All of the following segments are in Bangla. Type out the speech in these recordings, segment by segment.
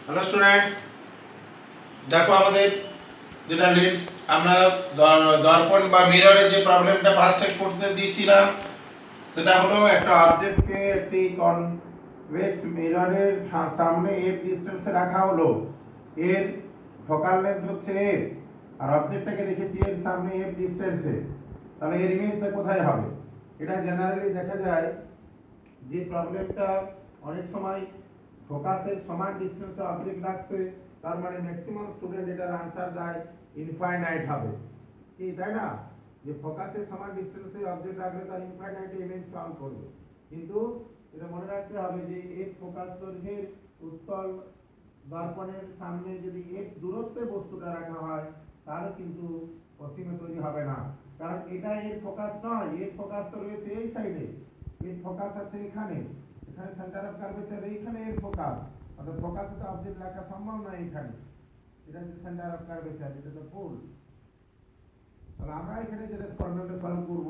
হ্যালো স্টুডেন্টস, দেখো আমাদের যেটা লেন্স আমরা দর্পণ বা মিররে যে প্রবলেমটা ফার্স্টে করতে দিয়েছিলাম সেটা হলো একটা অবজেক্টকে একটি কনভেক্স মিররের সামনে এফ ডিসটেন্সে রাখা হলো। এর ফোকাল লেন্থ হচ্ছে এফ আর অবজেক্টটাকে রেখেছি এর সামনে এফ ডিসটেন্সে। তাহলে এর ইমেজটা কোথায় হবে? এটা জেনারেলি দেখা যায় যে প্রবলেমটা অনেক সময় ফোকাসের সমান ডিসটেন্সে অবজেক্ট রাখছে, তার মানে ম্যাক্সিমাম স্টুডেন্ট এটার আনসার দেয় ইনফাইনাইট হবে, কি তাই না? যে ফোকাসের সমান ডিসটেন্সে অবজেক্ট রাখলে তার ইনফাইনাইট ইমেজ সলভ করবে। কিন্তু এটা মনে রাখতে হবে যে এফ ফোকাস দৈর্ঘ্যের উত্তল দর্পণের সামনে যদি এফ দূরত্বে বস্তুটা রাখা হয় তাহলে কিন্তু অসীমে তৈরি হবে না, কারণ এটা এর ফোকাস নয়। এর ফোকাস তো রয়েছে এই সাইডে, এর ফোকাস আছে এখানে, এখানে সেন্টার অফ কার্ভেচার এইখানে এর ফোকাস, অর্থাৎ ফোকাসে তো অবজেক্ট রাখা সম্ভব নয় এখানে। এটা হচ্ছে সেন্টার অফ কার্ভেচার, এটা তো ফুল। তাহলে আমরা এখানে যেটা ফর্মুলাটা সলভ করব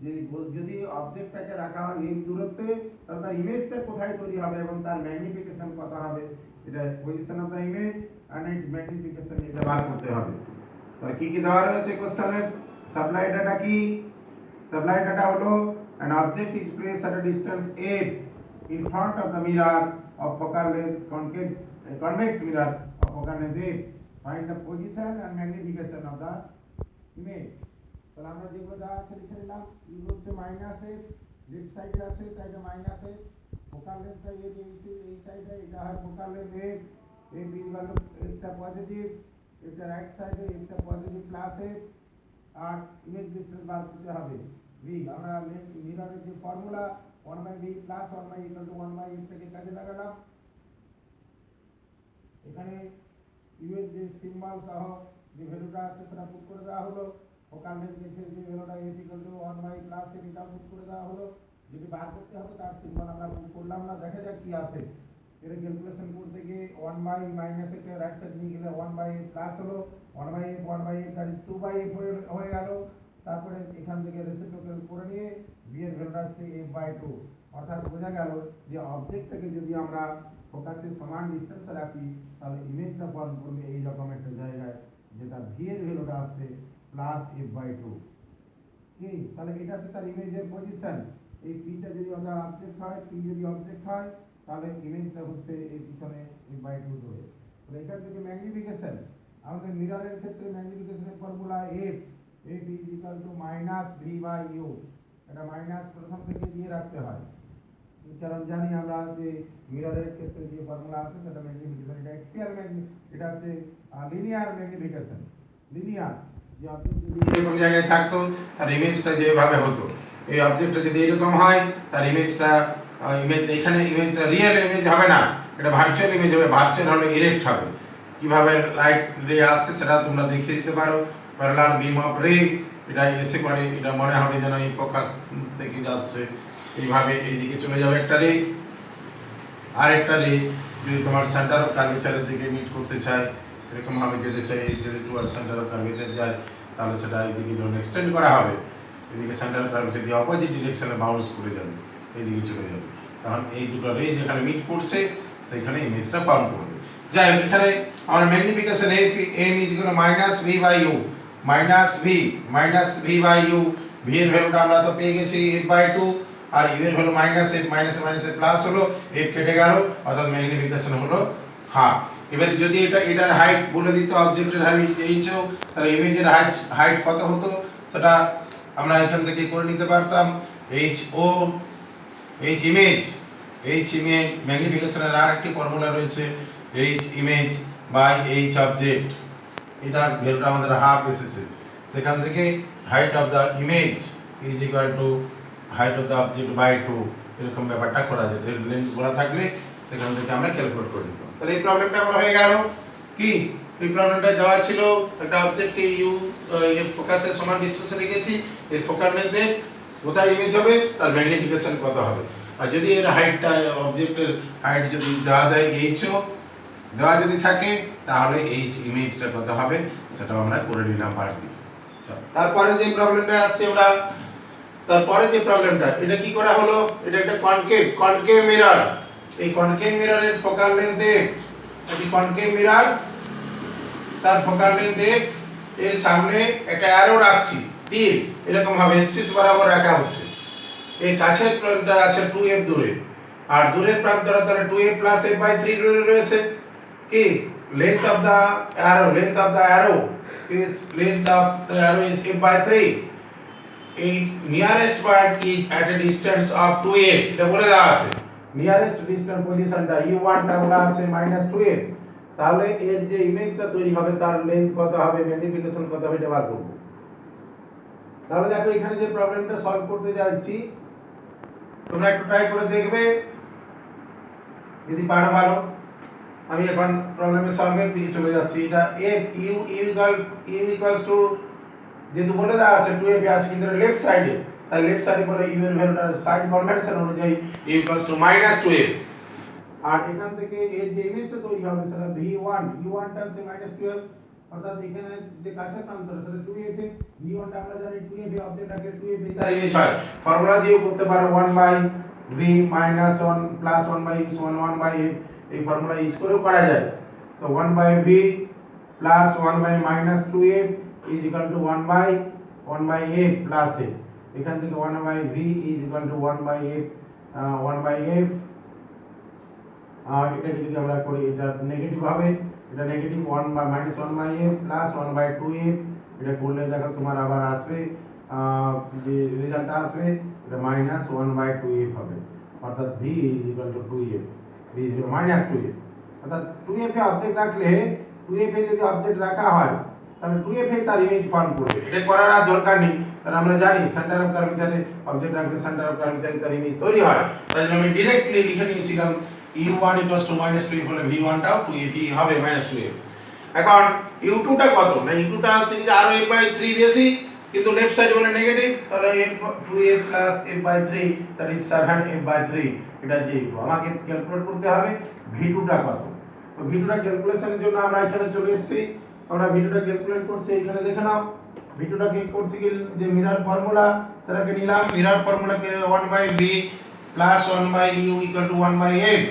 যে যদি অবজেক্টটাকে রাখা হয় এই দূরত্বে তাহলে তার ইমেজটা কোথায় তৈরি হবে এবং তার ম্যাগনিফিকেশন কত হবে, এটা position of the image and its magnification এটা বার করতে হবে। তাহলে কি কি দেওয়া রয়েছে কোশ্চেনের? সাপ্লাই ডাটা কি? সাপ্লাই ডাটা হলো an object is placed at a distance a in front of the mirror of focal length convex mirror of focal length a. Find the position and magnification of the image. তাহলে আমরা যেগুলো দেওয়া আছে লিখে নিলাম। এগুলো হচ্ছে মাইনাস এ, লেফট সাইডে আছে তাই এটা মাইনাস এ, ফোকাল লেন্থটা এই সাইডে, এটা হয় ফোকাল লেন্থ এ, এই বি ভ্যালু এটা পজিটিভ, এটা রাইট সাইডে এটা পজিটিভ প্লাস এ, আর ইমেজ ডিসটেন্স বার করতে হবে ভি। আমরা মিররের যে formula 1/v plus 1 equal to 1/f থেকে কাজে লাগালাম। এখানে ইউ এর যে সিম্বল সহ যে ভ্যালুটা আছে সেটা পুট করে দেওয়া হলো। ফোকাল লেন্থ যে ভ্যালুটা f ইকুয়াল টু 1 প্লাস এটা পুট করে দেওয়া হলো। যদি বার করতে হবে তার সিম্বল আমরা পুট করলাম না, দেখা যাক কি আসে। এটা ক্যালকুলেশন করতে গিয়ে 1 মাইনাস এর রাইট সাইড নিয়ে গেলে 1 প্লাস হলো 1/f দ্যাট ইজ 2/f হয়ে গেল। তারপরে এখান থেকে রেসিপ্রোকাল করে নিয়ে v এর ভ্যালুটা হচ্ছে f/2, অর্থাৎ বোঝা গেল যে অবজেক্টটাকে যদি আমরা ফোকাসের সমান ডিসটেন্সে রাখি তাহলে ইমেজটা ফর্ম করবে এই রকম একটা জায়গায়, যেটা v এর ভ্যালুটা আসছে +f/2। কি তাহলে এটা হচ্ছে তার ইমেজের পজিশন। এই p টা যদি আমাদের অবজেক্ট হয়, p যদি অবজেক্ট হয় তাহলে ইমেজটা হচ্ছে এই পিছনে f/2 ধরে। তাহলে এখান থেকে ম্যাগনিফিকেশন, আমাদের মিররের ক্ষেত্রে ম্যাগনিফিকেশনের formula f f is equal to -v/u। এটা মাইনাস প্রথম থেকে দিয়ে রাখতে হয়, কারণ জানি আমরা যে মিররের ক্ষেত্রে যে ফর্মুলা আছে সেটা ম্যাগনিফিকেশন, এটা এক্সিয়াল এটা হচ্ছে লিনিয়ার ম্যাগনিফিকেশন। লিনিয়ার যে অবজেক্ট যদি এরকম জায়গায় থাকতো তার ইমেজটা যেভাবে হতো, এই অবজেক্টটা যদি এরকম হয় তার ইমেজটা এখানে ইমেজটা রিয়েল ইমেজ হবে না, এটা ভার্চুয়াল ইমেজ হবে। ভার্চুয়াল হলে ইরেক্ট হবে। কিভাবে লাইট রে আসছে সেটা তোমরা দেখিয়ে দিতে পারো। প্যারালাল বিম অফ রে এটা এসে পড়ে, এটা মনে হবে যেন এই ফোকাস থেকে যাচ্ছে, এইভাবে এইদিকে চলে যাবে একটা রে। আর একটা রে যদি তোমার সেন্টার অফ কার্ভেচারের দিকে মিট করতে চায়, এরকম ভাবে যেতে চাই, যদি টুয়ার্ড সেন্টার অফ কার্ভেচার যায় তাহলে সেটা এইদিকে যখন এক্সটেন্ড করা হবে এদিকে সেন্টার অফ কার্ভেচার দিয়ে অপোজিট ডিরেকশনে বাউন্স করে যাবে, এইদিকে চলে যাবে। তখন এই দুটো রে যেখানে মিট করছে সেখানে ইমেজটা ফর্ম করবে। যাই হোক, এখানে আমার magnification M is equal -v/u -v/u। v এর ভ্যালুটা আমরা তো পেয়ে গেছি f/2, আর u এর ভ্যালু -f, মাইনাসে প্লাস হলো, f কেটে গেল, অর্থাৎ ম্যাগনিফিকেশন হলো হাফ। এবারে যদি এটার হাইট বলে দিত, অবজেক্টের হাইট h ও, তাহলে ইমেজের হাইট কত হতো সেটা আমরা এখান থেকে করে নিতে পারতাম। h o h ইমেজ ম্যাগনিফিকেশনের আরেকটি ফর্মুলা রয়েছে, h image by h object. এটার ভ্যালুটা আমাদের হাফ এসেছে, সেখান থেকে height of the image is equal to height of the object by 2, এরকম ব্যাপারটা করা যেত। লেন্থ বলা থাকলে সেখান থেকে আমরা ক্যালকুলেট করে নিতাম। তাহলে এই প্রবলেমটা আমার হয়ে গেল। কি এই প্রবলেমটা দেওয়া ছিল, একটা অবজেক্টকে ইউ এর ফোকাসের সমান ডিসটেন্সে রেখেছি, এর ফোকাল লেন্থে কোথায় ইমেজ হবে তার ম্যাগনিফিকেশন কত হবে। আর যদি এর হাইটটা অবজেক্টের হাইট যদি দেওয়া দেয় এইচও দেওয়া যদি থাকে তাহলে এইচ ইমেজটা কত হবে সেটাও আমরা করে নিলাম বাড়তি। তারপরে যে প্রবলেমটা আসছে আমরা, তারপরে যে প্রবলেমটা, এটা কি করা হলো, এটা একটা কনকেভ মিরর। এই কনকেভ মিররের ফোকাল লেন্থ এটি কনকেভ মিরর, তার ফোকাল লেন্থ f, এর সামনে একটা অ্যারো রাখছি তীর, এরকম ভাবে এক্সিস বরাবর রাখা হচ্ছে। এই কাছের প্রান্তটা আছে 2f দূরে, আর দূরের প্রান্তটা তাহলে 2f প্লাস f বাই 3 দূরে রয়েছে। কি length of the arrow, length of the arrow is length of the arrow is f by 3. A nearest point is at a distance of 2f, এটা বলে দেওয়া আছে। নিয়ারেস্ট ডিস্টেন্স পজিশনটা u1 টা বলা আছে -2f, তাহলে এর যে ইমেজটা তৈরি হবে তার লেন্থ কত হবে, ম্যাগনিফিকেশন কত হবে, এটা বার করব। তাহলে দেখো এখানে যে প্রবলেমটা সলভ করতে যাচ্ছি, তোমরা একটু ট্রাই করে দেখবে, যদি পারো ভালো। আমি এখন প্রবলেমের সলভের দিকে চলে যাচ্ছি। এটা f u ইকুয়ালস টু, যেহেতু বলে দেওয়া আছে 2f আছে কিন্তু লেফট সাইডে, তাই লেফট সাইডে বলে u এর ভ্যালুটা সাইড কনভেনশন অনুযায়ী u ইকুয়ালস টু -2f। আর এখান থেকে এর যে ইমেজটা তৈরি হবে সেটা v1, u1 টা হচ্ছে -12, অর্থাৎ এখানে যে কাছের প্রান্তটা সেটা 2f, v1 টা আমরা জানি 2f এ অবজেক্টটাকে 2f এ তাই ইমেজ হয়। ফর্মুলা দিয়েও করতে পারো 1/v - 1 + 1/u = 1/f, এই ফর্মুলা ইউজ করেও করা যায়। তো 1/v plus 1/-2f is equal to 1/1/f plus f, এখান থেকে 1/v is equal to 1/f 1/f, আর এটা যদি আমরা করি এটা নেগেটিভ হবে, এটা নেগেটিভ 1/-1/f plus 1/2f, এটা করলে দেখো তোমার আবার আসবে যে রেজাল্ট আসবে এটা -1/2f হবে, অর্থাৎ v is equal to 2f, v is equal to -2f, অর্থাৎ 2f এ অবজেক্ট রাখলে 2f এ যদি অবজেক্ট রাখা হয় তাহলে 2f এ তার ইমেজ ফর্ম করবে। এটা করার আর দরকার নেই, কারণ আমরা জানি সেন্টার অফ কার্ভেচারে অবজেক্ট রাখলে সেন্টার অফ কার্ভেচারে তার ইমেজ তৈরি হয়। তাই জন্য আমি डायरेक्टली লিখে নিয়েছিলাম u1 = -2f হলে v1 টাও 2f হবে -2f। এখন u2 টা কত, না u2 টা হচ্ছে যে আরো f/3 বেশি, কিন্তু লেফট সাইড বলে নেগেটিভ, তাহলে f2f + f/3 that is 7f/3, এটা যে আমাকে ক্যালকুলেট করতে হবে v2 টা কত। তো v2 টা ক্যালকুলেশনের জন্য আমরা এখানে চলে এসেছি, আমরা v2 টা ক্যালকুলেট করছি, এখানে দেখে নাও v2 টা কে করছি কি যে মিরর ফর্মুলা সেটাকে নিলাম, মিরর ফর্মুলাকে 1/v + 1/u = 1/f।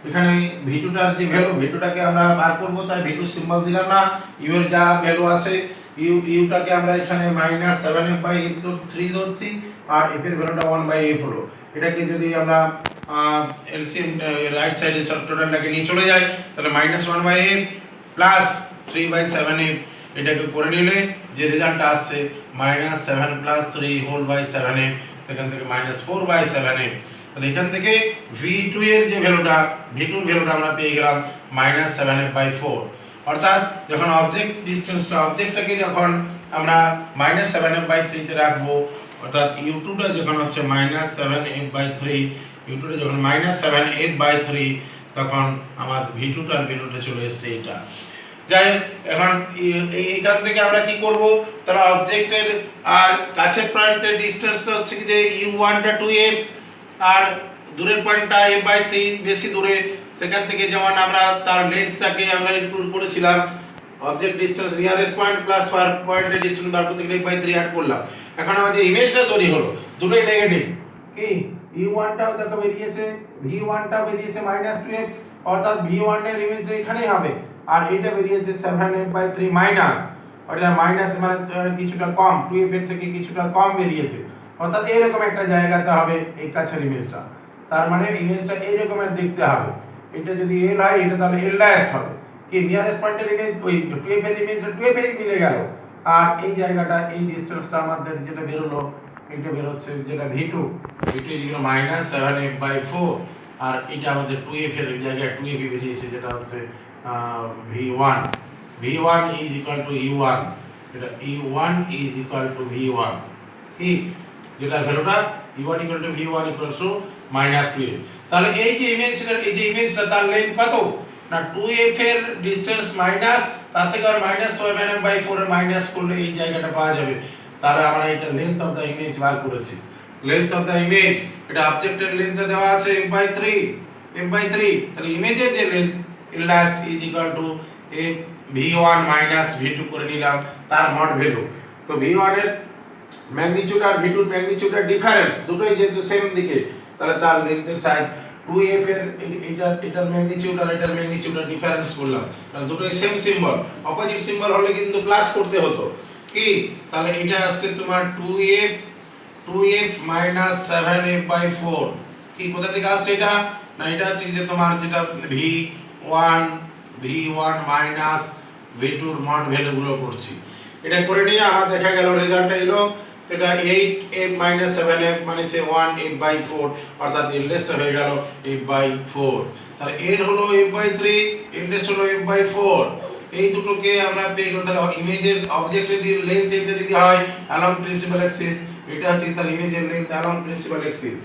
এখানে v2 টার যে ভ্যালু, v2 টাকে আমরা বার করব, তাই v2 সিম্বল দিলাম না, u এর যা ভ্যালু আছে u টাকে আমরা এখানে -7f/3 ধরছি, আর f এর ভ্যালুটা 1/f হলো। এটাকে যদি আমরা এলসিএম রাইট সাইডে সব টোটালটাকে নিয়ে চলে যায়, তাহলে -1/f প্লাস 3/7f, এটাকে করে নিলে যে রেজাল্টটা আসছে -7 + 3 / 7f, সেখান থেকে -4/7f। তাহলে এখান থেকে v2 এর যে ভ্যালুটা, v2 এর ভ্যালুটা আমরা পেয়ে গেলাম -7f/4, অর্থাৎ যখন অবজেক্ট ডিসটেন্সটা, অবজেক্টটাকে যখন আমরা -7f/3 তে রাখবো, অর্থাৎ u2 টা যখন হচ্ছে -7f/3, u2 টা যখন -7f/3, তখন আমার v2 টার ভ্যালুটা চলে এসেছে এটা। যাই হোক, এখন এইখান থেকে আমরা কি করব, তাহলে অবজেক্টের কাছের পয়েন্টের ডিসটেন্সটা হচ্ছে কি যে u1 টা 2f, আর দূরের পয়েন্টটা f/3 বেশি দূরে, সেখান থেকে যেমন আমরা তার লেন্থটাকে আমরা ইনক্লুড করেছিলাম, object distance nearest point plus far পয়েন্টের ডিসটেন্স বার করতে গেলে f/3 অ্যাড করলাম। এখন আমাদের ইমেজটা তৈরি হলো, দুটোই নেগেটিভ। কি u1 টাও দেখো বেরিয়েছে, v1 টাও বেরিয়েছে -2f, অর্থাৎ v1 এর ইমেজটা এখানেই হবে, আর এটা বেরিয়েছে 7f/3 মাইনাস, অর্থাৎ মাইনাস মানে কিছুটা কম, 2f এর থেকে কিছুটা কম বেরিয়েছে, অর্থাৎ এরকম একটা জায়গাতে হবে এই কাছের ইমেজটা। তার মানে ইমেজটা এই রকমের দেখতে হবে, এটা যদি l হয় এটা তাহলে l ডাইরেক্ট হবে। কি নিয়ারেস্ট পয়েন্টের ইমেজ ওই 2f এর ইমেজটা 2f এর মিলে গেল, আর এই জায়গাটা এই ডিসটেন্সটা আমাদের যেটা বের হলো, এটা বের হচ্ছে যেটা v2 যেগুলো -7f/4, আর এটা আমাদের 2f এর জায়গায় 2f বেরিয়েছে, যেটা হচ্ছে v1 is equal to u1, এটা u1 is equal to v1, কি যেটা ভ্যালুটা u1 equal to v1 equals to -2f। তাহলে এই যে ইমেজটা তার লেন্থ কত, না 2f এর ডিসটেন্স মাইনাস, তার থেকে আর -7f/4 এর মাইনাস করলে এই জায়গাটা পাওয়া যাবে। তাহলে আমরা এটা লেন্থ অফ দা ইমেজ বার করেছি। লেন্থ অফ দা ইমেজ, এটা অবজেক্টের লেন্থটা দেওয়া আছে f/3, তাহলে ইমেজের যে length last is equal to v1 - v2 করে নিলাম তার মড ভ্যালু। তো v1 এর ম্যাগনিটিউড আর v2 এর ম্যাগনিটিউডের ডিফারেন্স, দুটোই যেহেতু সেম দিকে, তাহলে তার লেন্থের সাইজ 2f এর এটার ম্যাগনিটিউড আর এটার ম্যাগনিটিউড এর ডিফারেন্স করলাম, কারণ দুটোই সেম সিম্বল, অপোজিট সিম্বল হলে কিন্তু প্লাস করতে হতো কি, তাহলে এটা আসছে তোমার 2f মাইনাস 7f/4 কি, কোথা থেকে আসছে এটা, না এটা হচ্ছে যে তোমার যেটা v1 মাইনাস v2 এর মড ভ্যালু গুলো করছি, এটা করে নিয়ে আমার দেখা গেল রেজাল্টটা এলো, এটা 8f মাইনাস 7f মানে হচ্ছে 1f/4, অর্থাৎ এর লেসটা হয়ে গেল f/4, তাহলে এর হলো f/3, এর লেস হলো f/4, এই দুটোকে আমরা পেয়ে গেলাম। তাহলে ইমেজের অবজেক্টের লেন্থ এটা যদি হয় along প্রিন্সিপাল অ্যাক্সিস, এটা হচ্ছে তার ইমেজের লেন্থ along প্রিন্সিপাল অ্যাক্সিস।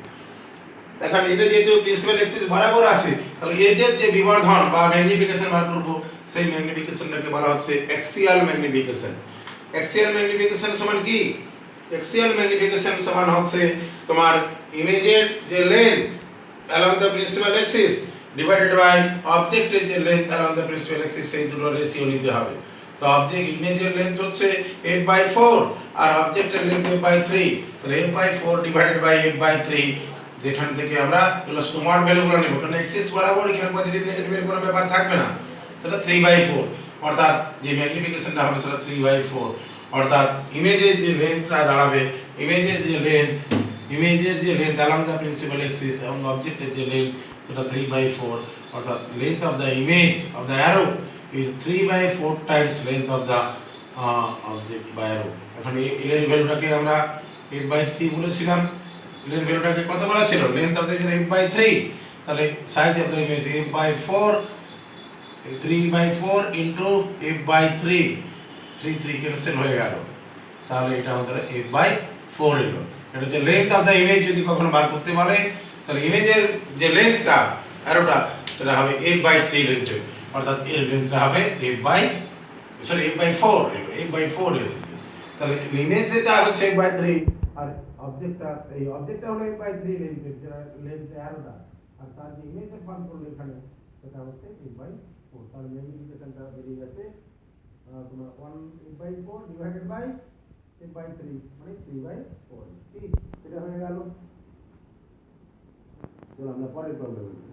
দেখেন এটা যেহেতু প্রিন্সিপাল অ্যাক্সিস বরাবর আছে, তাহলে এজের যে বিবর্ধন বা ম্যাগনিফিকেশন বার করব, সেই ম্যাগনিফিকেশনটাকে বলা হচ্ছে অ্যাক্সিয়াল ম্যাগনিফিকেশন। অ্যাক্সিয়াল ম্যাগনিফিকেশন সমান কি, অ্যাক্সিয়াল ম্যাগনিফিকেশন সমান হচ্ছে তোমার ইমেজের যে length along the principal axis divided by অবজেক্টের যে length along the principal axis, সেই দুটো রেশিও নিতে হবে। তো অবজেক্ট ইমেজের লেন্থ হচ্ছে f/4 আর অবজেক্টের লেন্থ f/3, তাহলে f/4 ডিভাইডেড বাই f/3, যেখান থেকে আমরা এগুলো স্মল ভ্যালুগুলো নেব, কারণ এক্সিস বরাবর এখানে পজিটিভ নেগেটিভের কোনো ব্যাপার থাকবে না, তাহলে 3/4, অর্থাৎ যে ম্যাগনিফিকেশনটা হবে সেটা 3/4, অর্থাৎ ইমেজের যে লেন্থটা দাঁড়াবে, ইমেজের যে length along the principal axis এবং অবজেক্টের যে লেন্থ সেটা 3/4, অর্থাৎ length of the image of the arrow is 3/4 Times length of the object বা অ্যারো। এখন এর ভ্যালুটাকে আমরা f/3 বলেছিলাম, এর ভ্যালুটাকে কত বলা ছিল, লেন্থ অফ দ্য f/3, তাহলে size of the image f/4, 3/4 into f/3, 3 cancel হয়ে গেল, তাহলে এটা আমাদের f/4 এলো। এটা হচ্ছে লেন্থ অফ দ্য ইমেজ, যদি কখনো বার করতে বলে তাহলে ইমেজের যে লেন্থটা অ্যারোটা সেটা হবে f/3 লেন্থ, অর্থাৎ এর লেন্থটা হবে f/4 এলো, f/4 এসেছে, তাহলে ইমেজ যেটা হচ্ছে f/3 আর অবজেক্টটা হলো f/3 লেন্থ অ্যারোটা, আর তার যে ইমেজের ফাংশন করলে এখানে সেটা হচ্ছে f/4, তাহলে ম্যাগনিফিকেশনটা বেরিয়ে গেছে তোমার 1f/4 ডিভাইডেড বাই f/3 মানে 3/4, ঠিক, এটা হয়ে গেল। চলো আমরা পরের প্রবলেমে